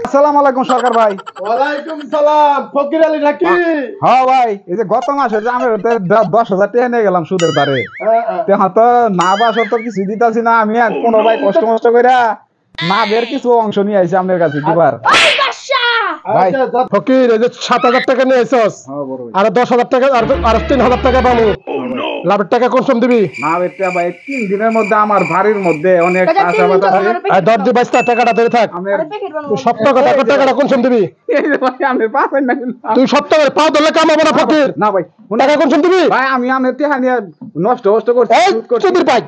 আসসালামু আলাইকুম সরকার ভাই। ওয়ালাইকুম সালাম। ফকির আলী নাকি? হ্যাঁ ভাই, এই যে গত মাসে যে আমি 10,000 টাকা নিয়ে গেলাম সুদের তারে, তো না বাসর তো কিছু দিতাছি না। আমি কোনো ভাই কষ্ট মষ্ট করে না বের কিছু অংশ নিয়ে আইছি আপনার কাছে দিবার। ভাই ফকির, এই যে 7,000 টাকা নিয়ে আইছস, আর 10,000 টাকা আর 3,000 টাকা পাবো। লাভের টাকা কোন সময় দিবি? না বেটা ভাই, 3 দিনের মধ্যে আমার বাড়ির মধ্যে অনেক আশাবাদ আছে। আর 10 দিয়ে 22 টাকাটা ধরে থাক। সত্য কথা, টাকাটা কোন সময় দিবি? আমি পাবেন না তুই সত্য করে পাও ধরলে কামাবো না ফকির। না ভাই, টাকা কোন সময় দিবি? ভাই আমি টাকা নিয়ে নষ্ট করছি। এই চুদির ভাই,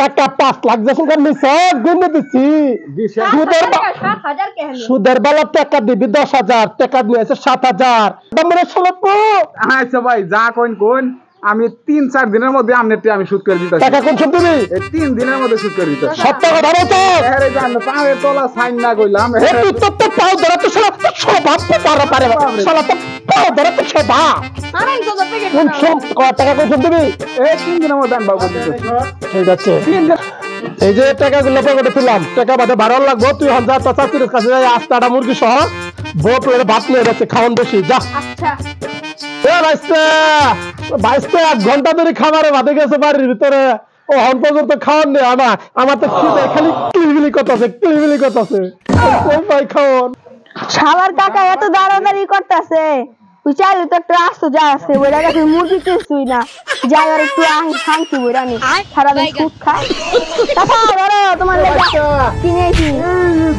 টাকা 5 লাখ যখন আমি সব গুনে দিচ্ছি। সুদের বেলা টাকা দিবি 10,000 টাকা নিয়েছে 7,000। দামরে সলপ। আচ্ছা ভাই, যা কোন আমি 3-4 দিনের মধ্যে আমি সুদ করে দিতেছি। টাকা কোন সময় দিবি? এই 3 দিনের মধ্যে সুদ করে দিতেছি। সত্য কথা বলতো। আরে জান পায়ে তোলা সাইন না কইলাম। তুই তো পাও ধরে তো স্বভাব পারে পারে শালা তো পাও ধরে তো স্বভাব। কোন টাকা কোন সময় দিবি? এই 3 দিনের মধ্যে আমি বাবু দিতেছি। ঠিক আছে। এই যে টাকাগুলো পকেটে তুললাম, টাকা বাদে 12 লাগবো। তুই 1000 চাচার কাছে যাই 8টা মুরগি সহ বট করে ভাত নিয়ে যাচ্ছে, খাওয়ান বেশি যা। আচ্ছা বাইশটা 1 ঘন্টা ধরে খাবারে বাদে গেছে বাড়ির ভিতরে। ও হন পর্যন্ত খাওয়ান নেই। আমার তো খিদে খালি কিলবিলি করতেছে। ভাই খাওয়ান। শালার কাকা এত দাঁড়াদাঁড়ি করতেছে, তুই চাইলে তো একটু আসতো যা আছে বইরা গেছে মুরগি কিছুই না, যাই আর একটু শান্তি বইরা নি সারাদিন সুদ খায়। কাকা ধরো তোমার লেগে কিনেছি।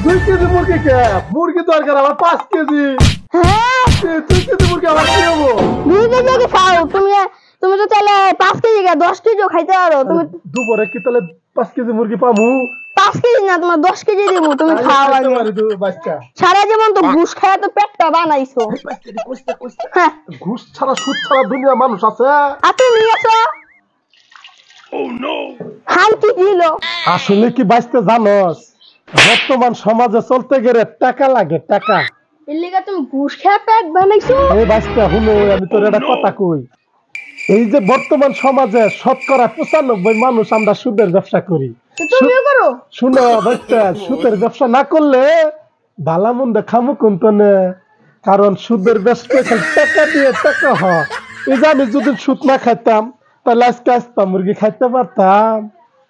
2 কেজি মুরগি কে? মুরগি দরকার আমার 5 কেজি। হ্যাঁ 2 কেজি মুরগি আমার কি হবো? 2 কেজি কি খাও তুমি তো চাইলে 5 কেজি 10 কেজিও খাইতে পারো। তুমি দুপুরে কি তাহলে 5 কেজি মুরগি পাবো? 5 কেজি না, তোমার 10 কেজি দিব, তুমি খাও আগে। সারা জীবন তো ঘুষ খায় তো পেটটা বানাইছো। হ্যাঁ ঘুষ ছাড়া সুদ ছাড়া দুনিয়া মানুষ আছে? আর তুমি নিয়েছো হান্তি দিল। আসলে কি বাইসতে জানোস, বর্তমান সমাজে চলতে গেলে টাকা লাগে, টাকা। এর লিগা তুমি ঘুষ খায় পেট বানাইছো? এই বাইসতে হুনো, আমি তোর একটা কথা কই। এই যে বর্তমান সমাজে 95% মানুষ আমরা সুদের ব্যবসা করি। তুমিও করো? শুনো বাইসতে, সুদের ব্যবসা না করলে ভালা মন্দ খামু কোনতো না। কারণ সুদের ব্যবসা টাকা দিয়ে টাকা হয়। এই যে আমি যদি সুদ না খাইতাম তাহলে আজকে আসতাম মুরগি খাইতে পারতাম।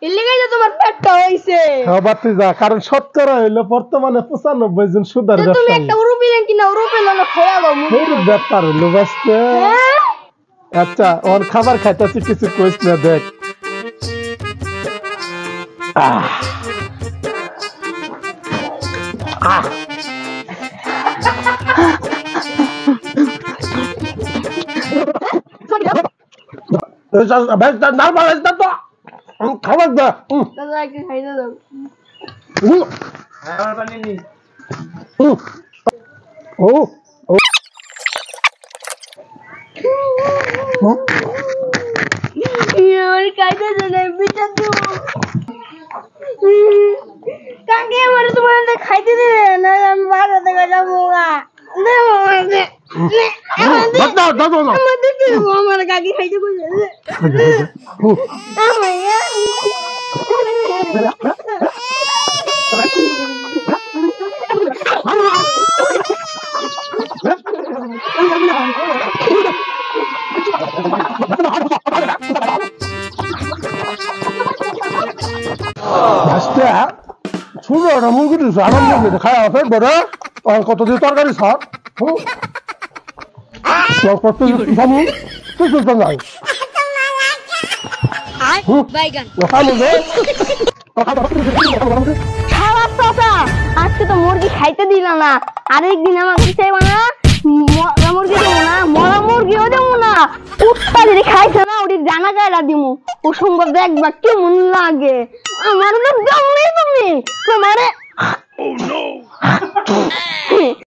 এর লিগাই তো তোমার পেটটা হইছে। হ্যাঁ বাতি যা, কারণ শতকরা হইলো বর্তমানে 95 জন সুদের তুমি ব্যবসা। একটা উরুপিলেন কিনা উরুপিল না খাইয়া দাও মুরগি। ব্যাপার হইলো বাসতে। আচ্ছা ওর খাবার খাইতেছি, কিছু কইস না দেখ। খাবার দা দাদা একটু খাইতে দাও। ও আমার খাইতে দাও, বিচার দেবো। কাকে আমার তোমার খাইতে দিলে না, আমি বাসা থেকে যাবো না। আমার কাকি খাইতে বলছে। শুনো একটা মুরগি দিচ্ছে, আমার মুরগি খাওয়া আছে বড়। কত দিয়ে তরকারি সব কত নাই। আজকে তো মুরগি খাইতে দিল না, আরেকদিন আমাকে চাইবা না, মুরগি দেবো না, মরা মুরগিও দেবো না। উঠটা যদি খাইছে না ওটি জানা গায়লা দিমু, ও সঙ্গে দেখবা কেমন লাগে। আমার তো জমনি তুমি তোমারে